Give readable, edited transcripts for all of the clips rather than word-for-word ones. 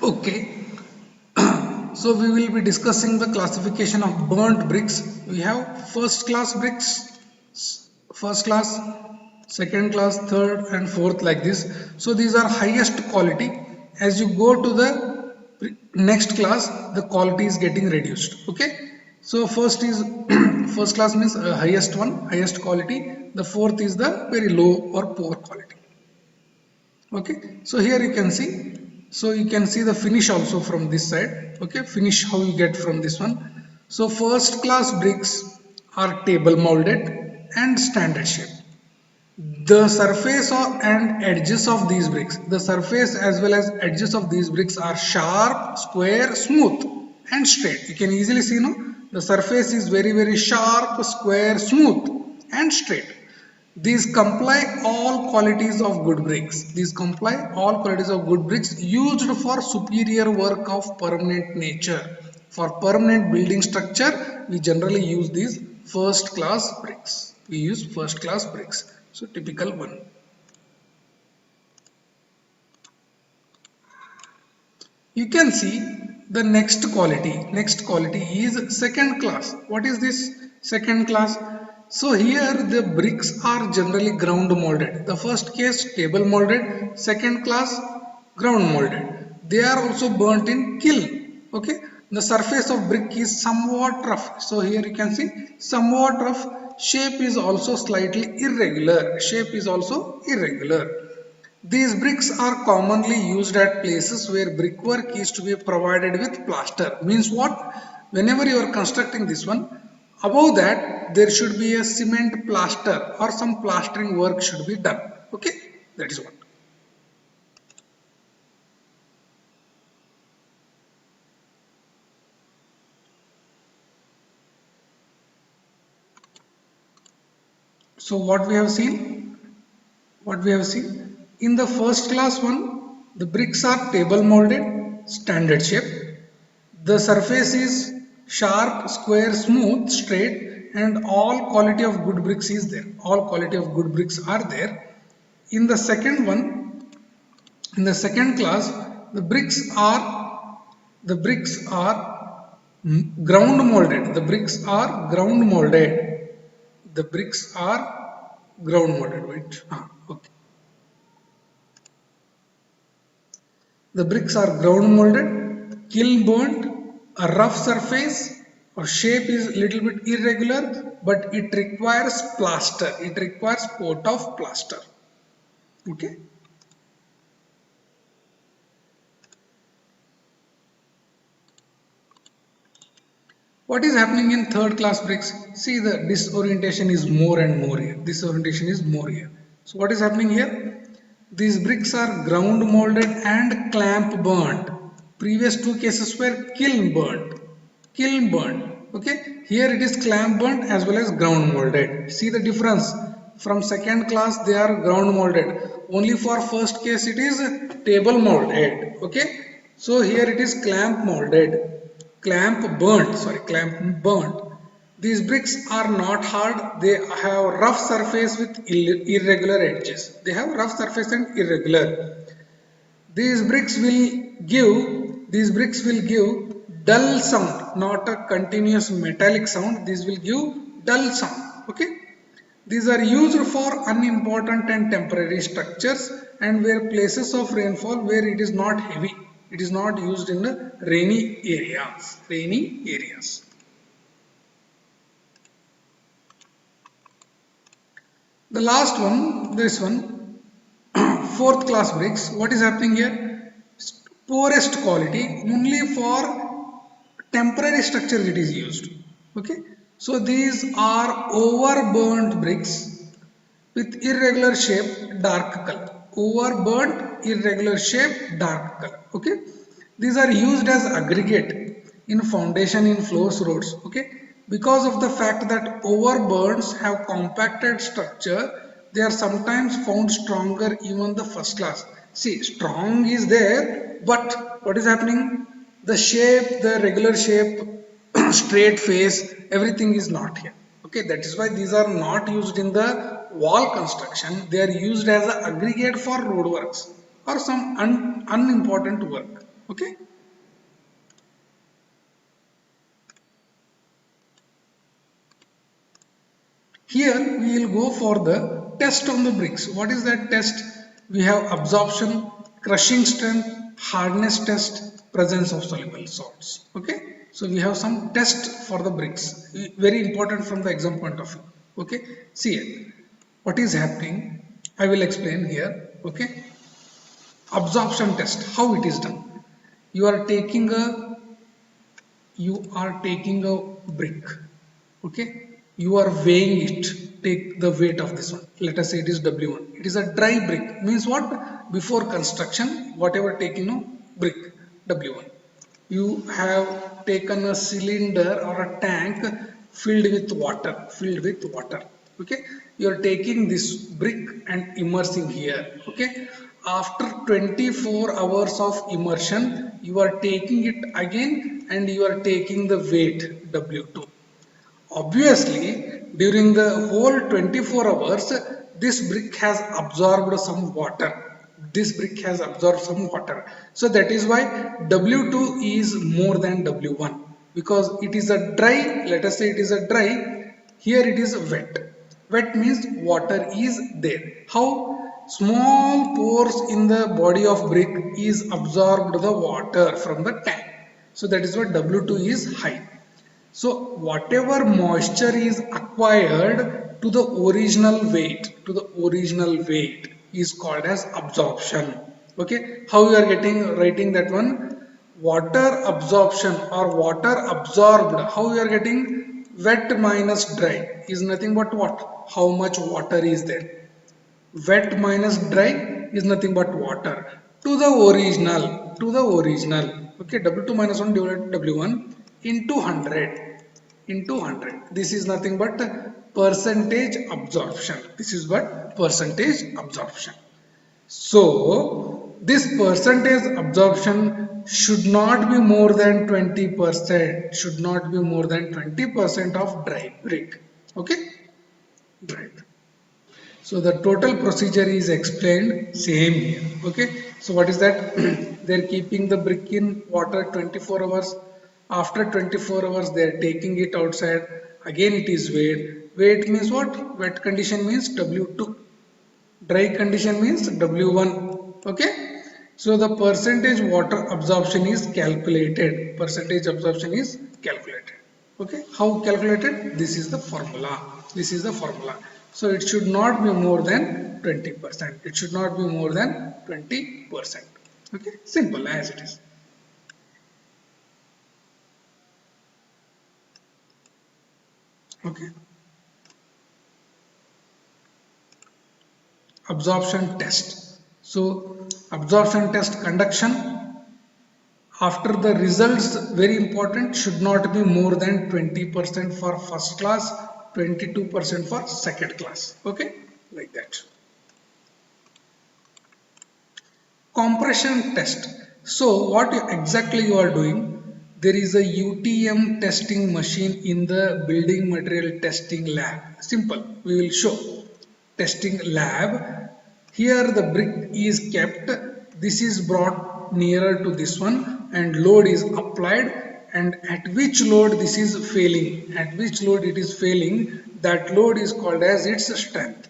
Okay, so we will be discussing the classification of burnt bricks. We have first class bricks, first class, second class, third and fourth, like this. So these are highest quality. As you go to the next class, the quality is getting reduced. Okay, so first is first class means highest one, highest quality. The fourth is the very low or poor quality. Okay, so here you can see, so you can see the finish also from this side. Okay, finish how you get from this one. So first class bricks are table molded and standard shape. The surface and edges of these bricks, the surface as well as edges of these bricks are sharp, square, smooth and straight. You can easily see, no, the surface is very sharp, square, smooth and straight. These comply all qualities of good bricks. These comply all qualities of good bricks used for superior work of permanent nature. For permanent building structure, we generally use these first class bricks. We use first class bricks. So typical one. You can see the next quality. Next quality is second class. What is this second class? So here the bricks are generally ground molded. The first case table molded, second class ground molded. They are also burnt in kiln. Okay. The surface of brick is somewhat rough. So here you can see somewhat rough. Shape is also slightly irregular. Shape is also irregular. These bricks are commonly used at places where brickwork is to be provided with plaster. Means what? Whenever you are constructing this one, above that there should be a cement plaster or some plastering work should be done. Okay, that is what. So what we have seen? What we have seen? In the first class one, the bricks are table molded, standard shape. The surface is sharp, square, smooth, straight, and all quality of good bricks is there. All quality of good bricks are there. In the second one, in the second class, the bricks are ground molded. The bricks are ground molded. The bricks are ground molded. Wait. Okay. The bricks are ground molded, kiln burnt, a rough surface or shape is little bit irregular, but it requires plaster. It requires coat of plaster. Okay. What is happening in third class bricks? See, the disorientation is more and more here. Disorientation is more here. So what is happening here? These bricks are ground molded and clamp burnt. Previous two cases were kiln burnt. Kiln burnt. Okay. Here it is clamp burnt as well as ground molded. See the difference. From second class they are ground molded. Only for first case it is table molded. Okay. So here it is clamp molded. Clamp burnt. These bricks are not hard. They have rough surface with irregular edges. They have rough surface and irregular. these bricks will these bricks will give dull sound, not a continuous metallic sound. These will give dull sound. Okay, these are used for unimportant and temporary structures and where places of rainfall where it is not heavy. It is not used in the rainy areas. Rainy areas. The last one, this one, fourth class bricks. What is happening here? Poorest quality, only for temporary structures it is used. Okay, so these are overburnt bricks with irregular shape, dark color. Overburnt, irregular shape, dark color. Okay, these are used as aggregate in foundation in floors, roads. Okay, because of the fact that overburns have compacted structure, they are sometimes found stronger even the first class. See, strong is there, but what is happening? The shape, the regular shape, straight face, everything is not here. Okay, that is why these are not used in the wall construction. They are used as an aggregate for road works or some unimportant work. Okay. Here we will go for the test on the bricks. What is that test? We have absorption, crushing strength, hardness test, presence of soluble salts. Okay. So we have some test for the bricks. Very important from the exam point of view. Okay. See it. What is happening? I will explain here. Okay. Absorption test. How it is done? You are taking a brick. Okay, you are weighing it, take the weight of this one, let us say it is W1, it is a dry brick, means what, before construction whatever taking no brick W1, you have taken a cylinder or a tank filled with water. Okay, you are taking this brick and immersing here. Okay, after 24 hours of immersion you are taking it again and you are taking the weight W2. Obviously, during the whole 24 hours, this brick has absorbed some water. This brick has absorbed some water. So that is why W2 is more than W1 because it is a dry, let us say it is a dry, here it is wet. Wet means water is there. How? Small pores in the body of brick is absorbed the water from the tank. So that is why W2 is high. So whatever moisture is acquired to the original weight is called as absorption. Okay, how you are writing that one? Water absorption or water absorbed. How you are getting? Wet minus dry is nothing but what? How much water is there? Wet minus dry is nothing but water to the original. Okay, W2 minus 1 divided by W1 into 100. This is nothing but percentage absorption. This is what percentage absorption. So this percentage absorption should not be more than 20%. Should not be more than 20% of dry brick. Okay, right. So the total procedure is explained same here. Okay. So what is that? They are keeping the brick in water 24 hours. After 24 hours they are taking it outside. Again it is weighed. Weight means what? Wet condition means W2. Dry condition means W1. Okay. So the percentage water absorption is calculated. Percentage absorption is calculated. Okay, how calculated? This is the formula. This is the formula. So it should not be more than 20%. It should not be more than 20%. Okay, simple as it is. Okay. Absorption test. So absorption test conduction. After the results, very important, should not be more than 20% for first class, 22% for second class. Okay, like that. Compression test. So what exactly you are doing? There is a UTM testing machine in the building material testing lab. Simple. We will show testing lab. Here the brick is kept. This is brought nearer to this one and load is applied, and at which load this is failing, at which load it is failing, that load is called as its strength.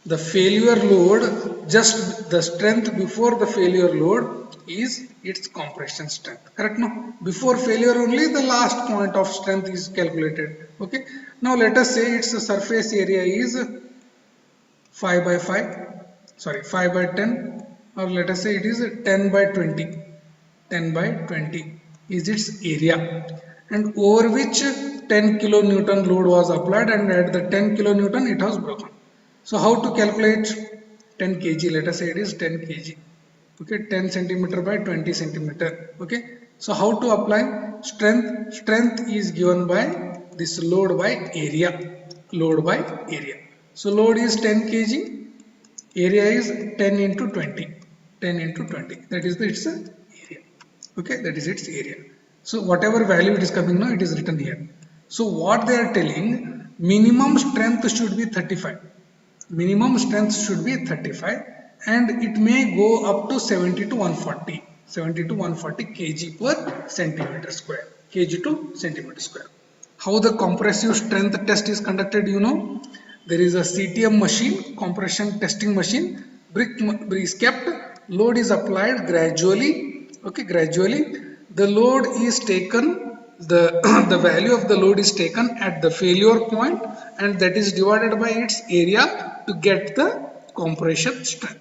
The failure load, just the strength before the failure load is its compression strength. Correct? No? Before failure only the last point of strength is calculated. Okay. Now let us say its surface area is 5 by 5, sorry 5 by 10, or let us say it is 10 by 20. 10 by 20 is its area, and over which 10 kilonewton load was applied, and at the 10 kilonewton it was broken. So how to calculate 10 kg? Let us say it is 10 kg. Okay, 10 centimeter by 20 centimeter. Okay, so how to apply strength? Strength is given by this load by area. Load by area. So load is 10 kg. Area is 10 into 20. 10 into 20. That is its area. Okay, that is its area. So whatever value it is coming now, it is written here. So what they are telling, minimum strength should be 35. Minimum strength should be 35 and it may go up to 70 to 140. 70 to 140 kg per centimeter square. Kg to centimeter square. How the compressive strength test is conducted, you know. There is a CTM machine, compression testing machine. Brick is kept, load is applied gradually. Okay, gradually. The load is taken, the, the value of the load is taken at the failure point, and that is divided by its area to get the compression strength.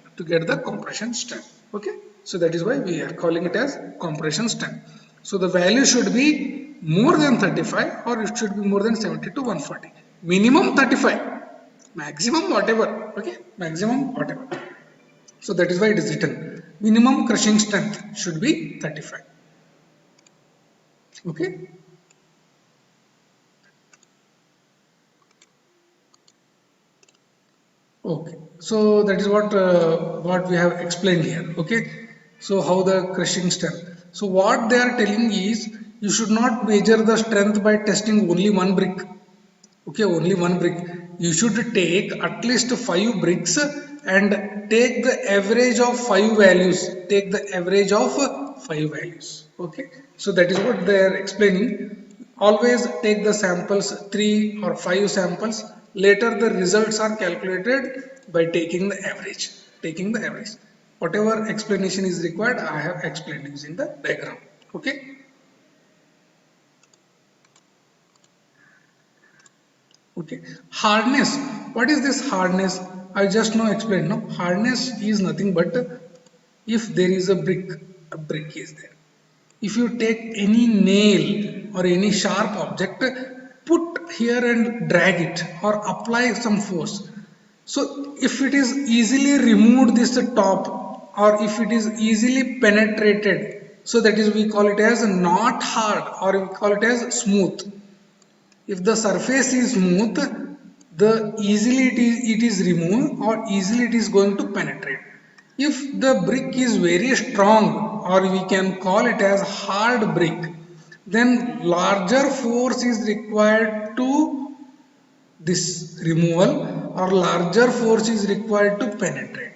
Okay, so that is why we are calling it as compression strength. So the value should be more than 35 or it should be more than 70 to 140. Minimum 35, maximum whatever. Okay, maximum whatever. So that is why it is written minimum crushing strength should be 35. Okay. Okay, so that is what we have explained here. Okay, so how the crushing strength. So what they are telling is you should not measure the strength by testing only one brick. Okay, only one brick. You should take at least 5 bricks and take the average of 5 values. Take the average of 5 values. Okay, so that is what they are explaining. Always take the samples, 3 or 5 samples. Later the results are calculated by taking the average. Whatever explanation is required, I have explained using the diagram. Okay. Okay, hardness. What is this hardness? I just now explained. No, hardness is nothing but if there is a brick is there. If you take any nail or any sharp object, put here and drag it or apply some force. So if it is easily removed this top, or if it is easily penetrated, so that is we call it as not hard or we call it as smooth. If the surface is smooth, the easily it is removed or easily it is going to penetrate. If the brick is very strong or we can call it as hard brick, then larger force is required to this removal or larger force is required to penetrate.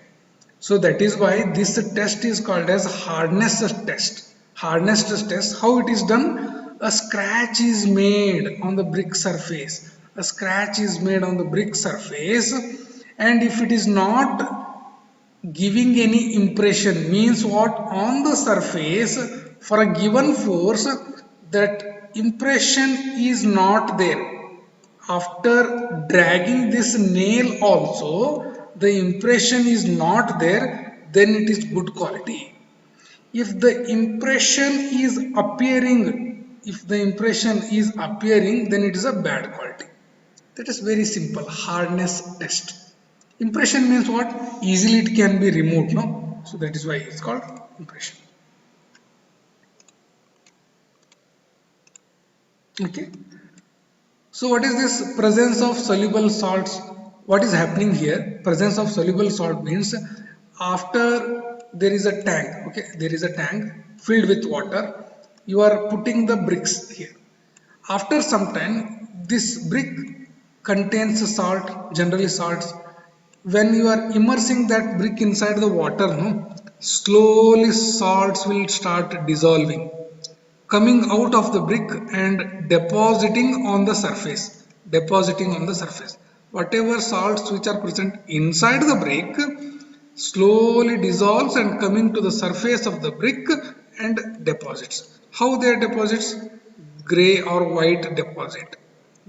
So that is why this test is called as hardness test. Hardness test, how it is done? A scratch is made on the brick surface. A scratch is made on the brick surface, and if it is not giving any impression, means what? On the surface for a given force, that impression is not there. After dragging this nail also, the impression is not there, then it is good quality. If the impression is appearing, then it is a bad quality. That is very simple. Hardness test. Impression means what? Easily it can be removed, no? So that is why it's called impression. Okay. So what is this presence of soluble salts? What is happening here? Presence of soluble salt means after there is a tank, okay, there is a tank filled with water. You are putting the bricks here. After some time, this brick contains salt, generally salts. When you are immersing that brick inside the water, no, slowly salts will start dissolving, coming out of the brick and depositing on the surface. Whatever salts which are present inside the brick slowly dissolves and coming to the surface of the brick and deposits. How they deposits? Gray or white deposit.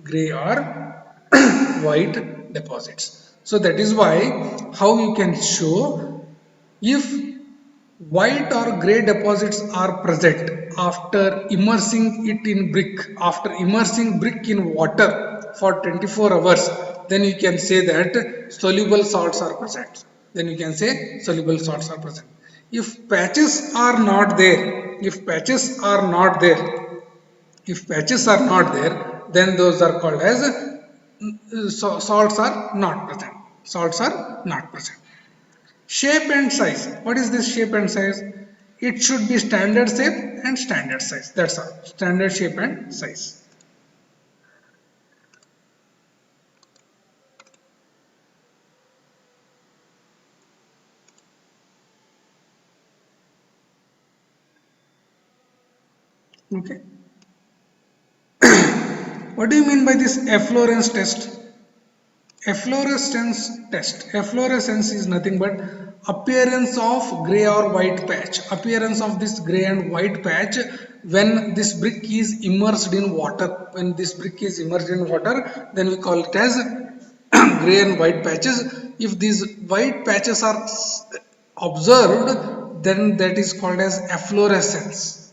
Gray or white deposits. So that is why how you can show if white or grey deposits are present after immersing it in brick, after immersing brick in water for 24 hours, then you can say that soluble salts are present. If patches are not there, then those are called as salts are not present. Shape and size. What is this shape and size? It should be standard shape and standard size. That's all. Standard shape and size. Okay. What do you mean by this efflorescence test? Efflorescence test. Efflorescence is nothing but appearance of gray or white patch. Appearance of this gray and white patch when this brick is immersed in water. When this brick is immersed in water, then we call it as gray and white patches. If these white patches are observed, then that is called as efflorescence.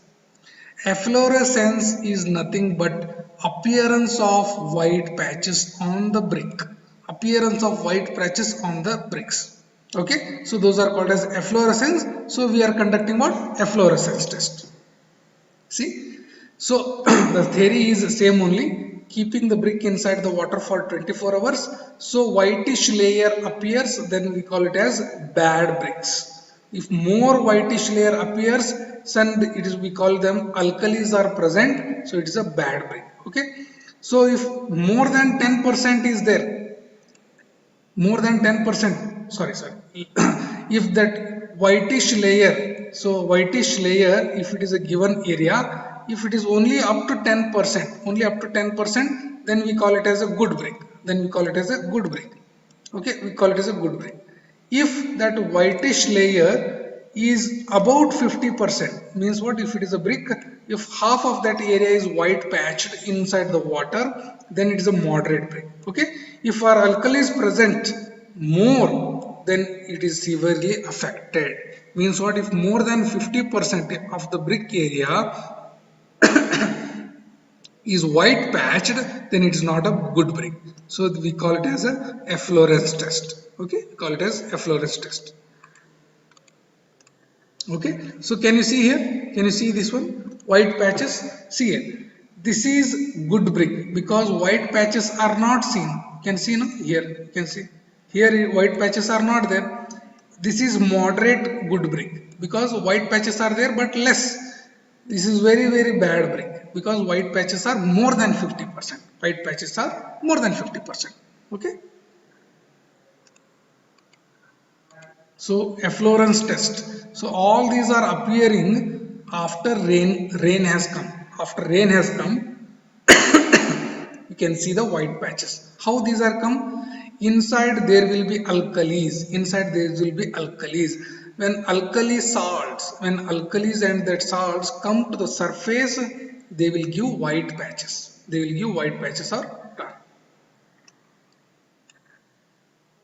Efflorescence is nothing but appearance of white patches on the brick. Appearance of white patches on the bricks. Okay, so those are called as efflorescence. So we are conducting what? Efflorescence test. See, so the theory is same only. Keeping the brick inside the water for 24 hours. So whitish layer appears, then we call it as bad bricks. If more whitish layer appears, then it is, we call them alkalis are present, so it is a bad brick. Okay, so if more than 10% is there, more than 10%, sorry, if that whitish layer, so whitish layer, if it is a given area, if it is only up to 10%, only up to 10%, then we call it as a good brick. Then we call it as a good brick. Okay, we call it as a good brick. If that whitish layer is about 50%, means what? If it is a brick, if half of that area is white patched inside the water, then it is a moderate brick. Okay, if our alkali is present more, then it is severely affected. Means what? If more than 50% of the brick area is white patched, then it is not a good brick. So we call it as a efflorescence test. Okay, we call it as efflorescence test. Okay, so can you see here? Can you see this one? White patches. See here. This is good brick because white patches are not seen. You can see, no? Here you can see. Here white patches are not there. This is moderate good brick because white patches are there but less. This is very bad brick because white patches are more than 50%. White patches are more than 50%. Okay. So efflorescence test. So all these are appearing after rain has come. After rain has come, you can see the white patches. How these are come? Inside there will be alkalis. Inside there will be alkalis. When alkali salts, when alkalis and that salts come to the surface, they will give white patches. They will give white patches or